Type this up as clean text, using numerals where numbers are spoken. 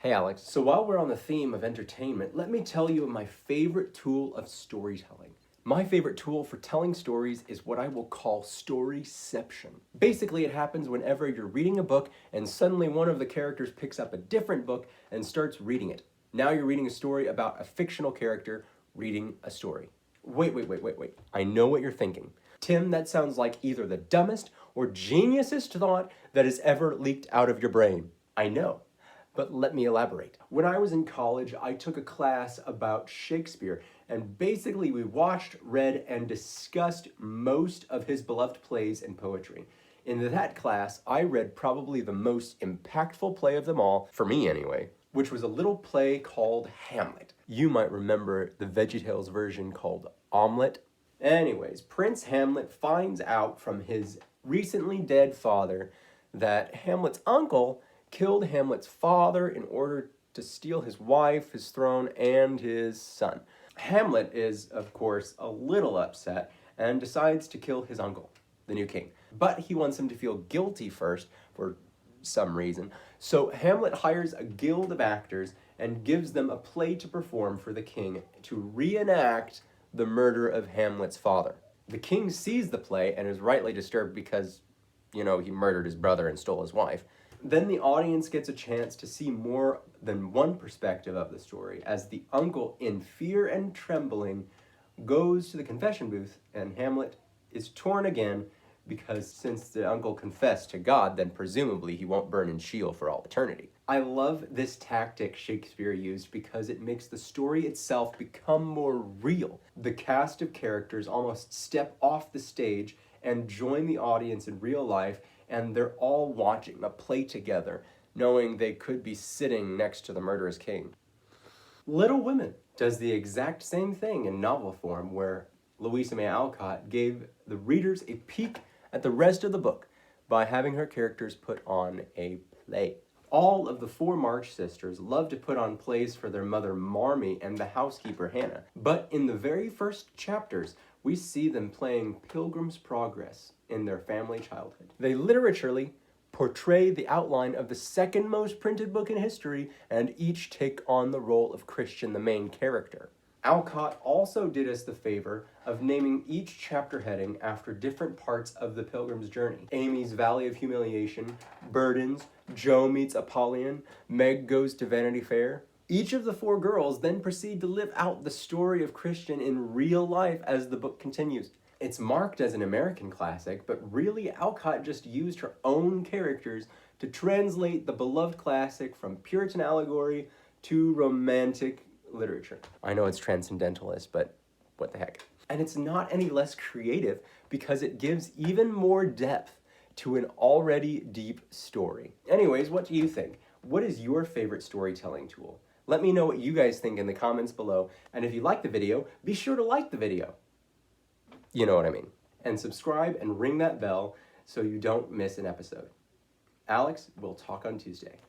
Hey Alex, so while we're on the theme of entertainment, let me tell you my favorite tool of storytelling. My favorite tool for telling stories is what I will call Storyception. Basically, it happens whenever you're reading a book and suddenly one of the characters picks up a different book and starts reading it. Now you're reading a story about a fictional character reading a story. Wait. I know what you're thinking. Tim, that sounds like either the dumbest or geniusest thought that has ever leaked out of your brain. I know. But let me elaborate. When I was in college, I took a class about Shakespeare, and basically we watched, read, and discussed most of his beloved plays and poetry. In that class, I read probably the most impactful play of them all, for me anyway, which was a little play called Hamlet. You might remember the VeggieTales version called Omelette. Anyways, Prince Hamlet finds out from his recently dead father that Hamlet's uncle killed Hamlet's father in order to steal his wife, his throne, and his son. Hamlet is, of course, a little upset and decides to kill his uncle, the new king. But he wants him to feel guilty first for some reason. So Hamlet hires a guild of actors and gives them a play to perform for the king to reenact the murder of Hamlet's father. The king sees the play and is rightly disturbed because, he murdered his brother and stole his wife. Then the audience gets a chance to see more than one perspective of the story as the uncle, in fear and trembling, goes to the confession booth and Hamlet is torn again because since the uncle confessed to God, then presumably he won't burn in Sheol for all eternity. I love this tactic Shakespeare used because it makes the story itself become more real. The cast of characters almost step off the stage and join the audience in real life, and they're all watching a play together, knowing they could be sitting next to the murderous king. Little Women does the exact same thing in novel form, where Louisa May Alcott gave the readers a peek at the rest of the book by having her characters put on a play. All of the four March sisters love to put on plays for their mother Marmee and the housekeeper Hannah, but in the very first chapters, we see them playing Pilgrim's Progress in their family childhood. They literally portray the outline of the second most printed book in history and each take on the role of Christian, the main character. Alcott also did us the favor of naming each chapter heading after different parts of the Pilgrim's journey. Amy's Valley of Humiliation, Burdens, Joe meets Apollyon, Meg goes to Vanity Fair. Each of the four girls then proceed to live out the story of Christian in real life as the book continues. It's marked as an American classic, but really Alcott just used her own characters to translate the beloved classic from Puritan allegory to romantic literature. I know it's transcendentalist, but what the heck. And it's not any less creative because it gives even more depth to an already deep story. Anyways, what do you think? What is your favorite storytelling tool? Let me know what you guys think in the comments below, and if you like the video, be sure to like the video. You know what I mean. And subscribe and ring that bell so you don't miss an episode. Alex, we'll talk on Tuesday.